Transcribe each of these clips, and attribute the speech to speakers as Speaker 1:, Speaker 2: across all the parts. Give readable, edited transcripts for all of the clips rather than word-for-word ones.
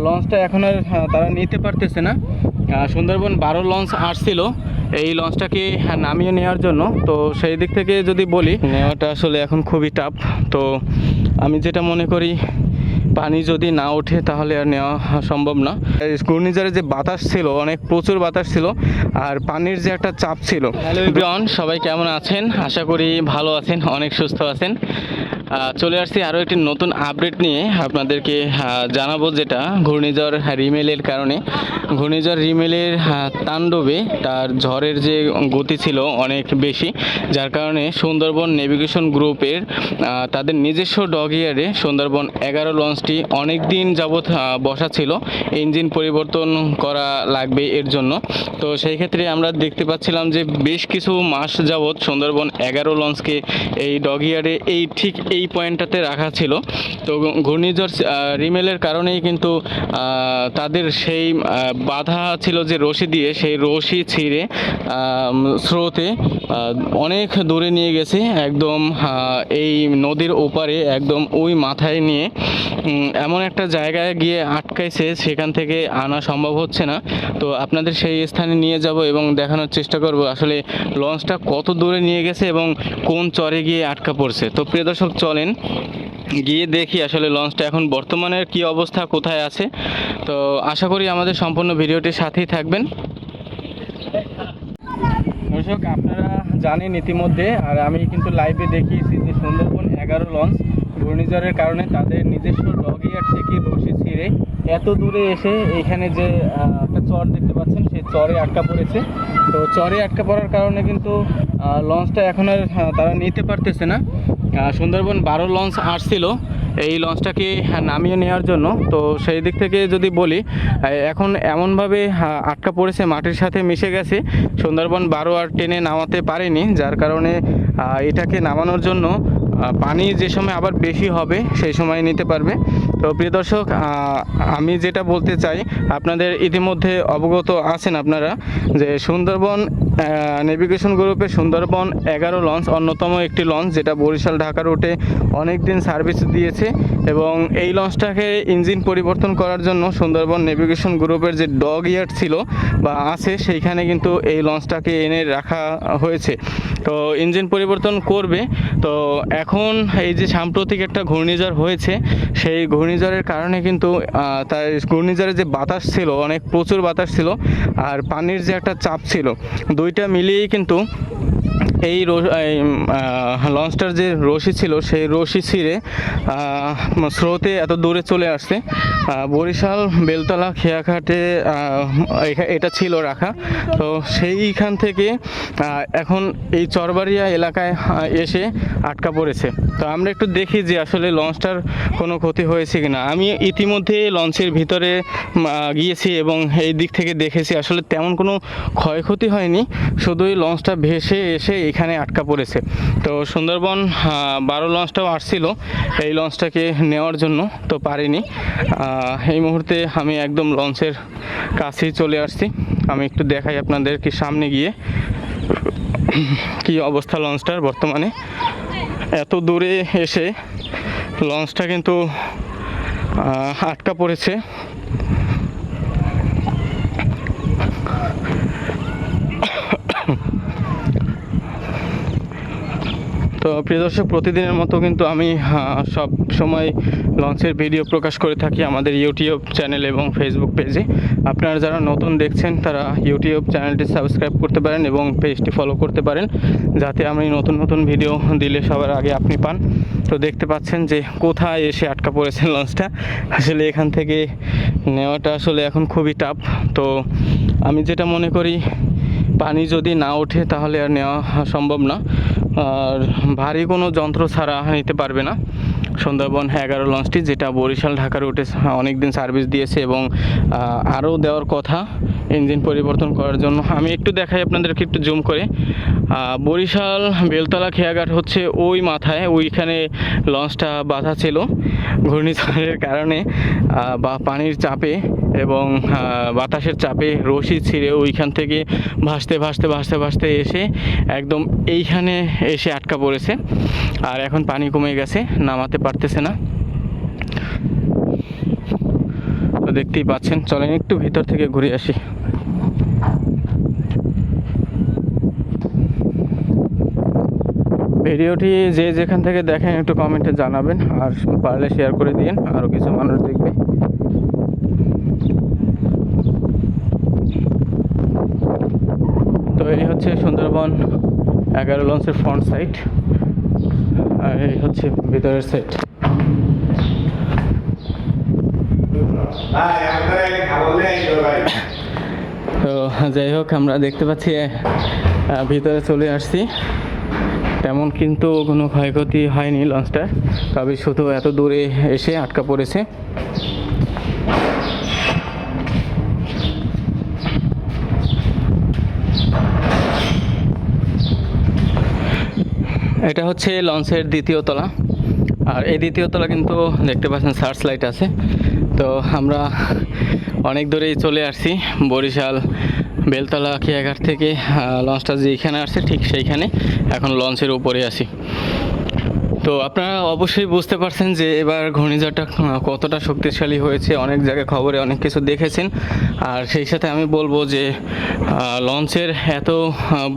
Speaker 1: লঞ্চটা এখন আর তারা নিতে পারতেছে না। সুন্দরবন 12 লঞ্চ আসছিল এই লঞ্চটাকে নামিয়ে নেওয়ার জন্য। তো সেই দিক থেকে যদি বলি, নেওয়াটা আসলে এখন খুবই টাফ। তো আমি যেটা মনে করি, পানি যদি না ওঠে তাহলে আর নেওয়া সম্ভব না। ঘূর্ণিঝড়ে যে বাতাস ছিল, অনেক প্রচুর বাতাস ছিল, আর পানির যে একটা চাপ ছিল। হ্যালো এভরিওয়ান, সবাই কেমন আছেন? আশা করি ভালো আছেন, অনেক সুস্থ আছেন। চলে আসছি আরও একটি নতুন আপডেট নিয়ে আপনাদেরকে জানাবো, যেটা ঘূর্ণিঝড় রিমেলের কারণে, ঘূর্ণিঝড় রিমেলের তাণ্ডবে তার ঝড়ের যে গতি ছিল অনেক বেশি, যার কারণে সুন্দরবন নেভিগেশন গ্রুপের তাদের নিজস্ব ডগইয়ার্ডে সুন্দরবন 11 লঞ্চটি অনেক দিন যাবৎ বসা ছিল। ইঞ্জিন পরিবর্তন করা লাগবে এর জন্য। তো সেই ক্ষেত্রে আমরা দেখতে পাচ্ছিলাম যে বেশ কিছু মাস যাবৎ সুন্দরবন 11 লঞ্চকে এই ডগইয়ার্ডে ঠিক এই পয়েন্টটাতে রাখা ছিল। তো ঘূর্ণিঝড় রিমেলের কারণেই কিন্তু তাদের সেই বাধা ছিল যে রশি দিয়ে, সেই রশি ছিঁড়ে স্রোতে অনেক দূরে নিয়ে গেছে, একদম এই নদীর ওপারে, একদম ওই মাথায় নিয়ে এমন একটা জায়গায় গিয়ে আটকাইছে, সেখান থেকে আনা সম্ভব হচ্ছে না। তো আপনাদের সেই স্থানে নিয়ে যাব এবং দেখানোর চেষ্টা করব আসলে লঞ্চটা কত দূরে নিয়ে গেছে এবং কোন চরে গিয়ে আটকা পড়ছে। তো প্রিয় দর্শক, চলেন গিয়ে দেখি আসলে লঞ্চটা এখন বর্তমানে কি অবস্থা, কোথায় আছে। তো আশা করি আমাদের সম্পূর্ণ ভিডিওটির সাথেই থাকবেন। দর্শক, আপনারা জানেন ইতিমধ্যে, আর আমি কিন্তু লাইভে দেখিয়েছি যে সুন্দরবন 11 লঞ্চ ঘূর্ণিঝড়ের কারণে তাদের নিজস্ব ডগইয়ার্ড থেকে রশি ছিঁড়ে এত দূরে এসে এইখানে যে একটা চর দেখতে পাচ্ছেন, সেই চরে আটকা পড়েছে। তো চরে আটকা পড়ার কারণে কিন্তু লঞ্চটা এখন আর তারা নিতে পারতেছে না। সুন্দরবন 12 লঞ্চ আসছিল এই লঞ্চটাকে নামিয়ে নেওয়ার জন্য। তো সেই দিক থেকে যদি বলি, এখন এমনভাবে আটকা পড়েছে, মাটির সাথে মিশে গেছে, সুন্দরবন 12 আর টেনে নামাতে পারেনি, যার কারণে এটাকে নামানোর জন্য পানি যে সময় আবার বেশি হবে সেই সময় নিতে পারবে। তো প্রিয় দর্শক, আমি যেটা বলতে চাই, আপনাদের ইতিমধ্যে অবগত আছেন আপনারা যে সুন্দরবন নেভিগেশন গ্রুপের সুন্দরবন 11 লঞ্চ অন্যতম একটি লঞ্চ, যেটা বরিশাল ঢাকা রুটে অনেক দিন সার্ভিস দিয়েছে। এবং এই লঞ্চটাকে ইঞ্জিন পরিবর্তন করার জন্য সুন্দরবন নেভিগেশন গ্রুপের যে ডগইয়ার্ড ছিল বা আছে, সেইখানে কিন্তু এই লঞ্চটাকে এনে রাখা হয়েছে। তো ইঞ্জিন পরিবর্তন করবে। তো এখন এই যে সাম্প্রতিক একটা ঘূর্ণিঝড় হয়েছে, সেই ঘূর্ণিঝড়ের কারণে কিন্তু তার ঘূর্ণিঝড়ের যে বাতাস ছিল, অনেক প্রচুর বাতাস ছিল, আর পানির যে একটা চাপ ছিল, দুইটা মিলিয়েই কিন্তু এই লঞ্চটার যে রশি ছিল, সেই রশি ছিঁড়ে স্রোতে এত দূরে চলে আসছে। বরিশাল বেলতলা খেয়াঘাটে এটা ছিল রাখা। তো সেইখান থেকে এখন এই চরবাড়িয়া এলাকায় এসে আটকা পড়েছে। তো আমরা একটু দেখি যে আসলে লঞ্চটার কোনো ক্ষতি হয়েছে কিনা। আমি ইতিমধ্যে লঞ্চের ভিতরে গিয়েছি এবং এই দিক থেকে দেখেছি, আসলে তেমন কোনো ক্ষয়ক্ষতি হয়নি, শুধুই লঞ্চটা ভেসে এসে এখানে আটকা পড়েছে। তো সুন্দরবন 12 লঞ্চটাও আসছিল এই লঞ্চটাকে নেওয়ার জন্য, তো পারিনি। এই মুহূর্তে আমি একদম লঞ্চের কাছেই চলে আসছি। আমি একটু দেখাই আপনাদেরকে সামনে গিয়ে কি অবস্থা লঞ্চটার বর্তমানে। এত দূরে এসে লঞ্চটা কিন্তু আটকা পড়েছে। তো প্রিয় দর্শক, প্রতিদিনের মতো কিন্তু আমি সব সময় লঞ্চের ভিডিও প্রকাশ করে থাকি আমাদের ইউটিউব চ্যানেল এবং ফেসবুক পেজে। আপনারা যারা নতুন দেখছেন তারা ইউটিউব চ্যানেলটি সাবস্ক্রাইব করতে পারেন এবং পেজটি ফলো করতে পারেন, যাতে আমি নতুন নতুন ভিডিও দিলে সবার আগে আপনি পান। তো দেখতে পাচ্ছেন যে কোথায় এসে আটকা পড়েছেন লঞ্চটা। আসলে এখান থেকে নেওয়াটা আসলে এখন খুবই টাফ। তো আমি যেটা মনে করি, পানি যদি না ওঠে তাহলে আর নেওয়া সম্ভব না, আর ভারী কোনো যন্ত্র ছাড়া নিতে পারবে না সুন্দরবন 11 লঞ্চটি, যেটা বরিশাল ঢাকা রুটে অনেক দিন সার্ভিস দিয়েছে এবং আরও দেওয়ার কথা ইঞ্জিন পরিবর্তন করার জন্য। আমি একটু দেখাই আপনাদেরকে একটু জুম করে। বরিশাল বেলতলা খেয়াঘাট হচ্ছে ওই মাথায়, ওইখানে লঞ্চটা বাধা ছিল ঘূর্ণিঝড়ের কারণে বা পানির চাপে এবং বাতাসের চাপে রশি ছিঁড়ে ওইখান থেকে ভাসতে ভাসতে ভাসতে ভাসতে এসে একদম এইখানে এসে আটকা পড়েছে। আর এখন পানি কমে গেছে, নামাতে পারতেছে না। তো দেখতেই পাচ্ছেন। চলেন একটু ভিতর থেকে ঘুরে আসি। ভিডিওটি যে যেখান থেকে দেখেন একটু কমেন্টে জানাবেন, আর পারলে শেয়ার করে দিন, আরও কিছু মানুষ দেখবে। তো এই হচ্ছে সুন্দরবন 11 লঞ্চের ফ্রন্ট সাইড, আর এই হচ্ছে ভিতরের সাইড। তো যাই হোক, আমরা দেখতে পাচ্ছি ভিতরে চলে আসছি। তেমন কিন্তু কোনো ক্ষয়ক্ষতি হয়নি লঞ্চটার, তবে শুধু এত দূরে এসে আটকা পড়েছে। এটা হচ্ছে লঞ্চের দ্বিতীয় তলা, আর এই দ্বিতীয় তলা কিন্তু দেখতে পাচ্ছেন সার্চ লাইট আছে। তো আমরা অনেক দূরেই চলে আসছি, বরিশাল বেলতলা খেয়াঘাট থেকে লঞ্চটা যেইখানে আসছে ঠিক সেইখানে এখন লঞ্চের উপরে আছি। তো আপনারা অবশ্যই বুঝতে পারছেন যে এবার ঘূর্ণিঝড়টা কতটা শক্তিশালী হয়েছে। অনেক জায়গায় খবরে অনেক কিছু দেখেছেন, আর সেই সাথে আমি বলবো যে লঞ্চের এত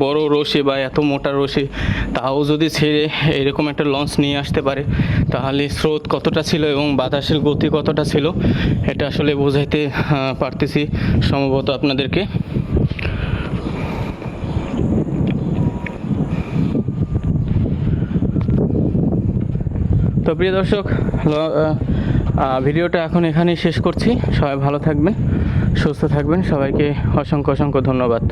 Speaker 1: বড় রশি বা এত মোটা রশি, তাও যদি ছেড়ে এরকম একটা লঞ্চ নিয়ে আসতে পারে, তাহলে স্রোত কতটা ছিল এবং বাতাসের গতি কতটা ছিল, এটা আসলে বোঝাইতে পারতেছি সম্ভবত আপনাদেরকে। তো প্রিয় দর্শক, ভিডিওটা এখন এখানেই শেষ করছি। সবাই ভালো থাকবেন, সুস্থ থাকবেন, সবাইকে অসংখ্য অসংখ্য ধন্যবাদ।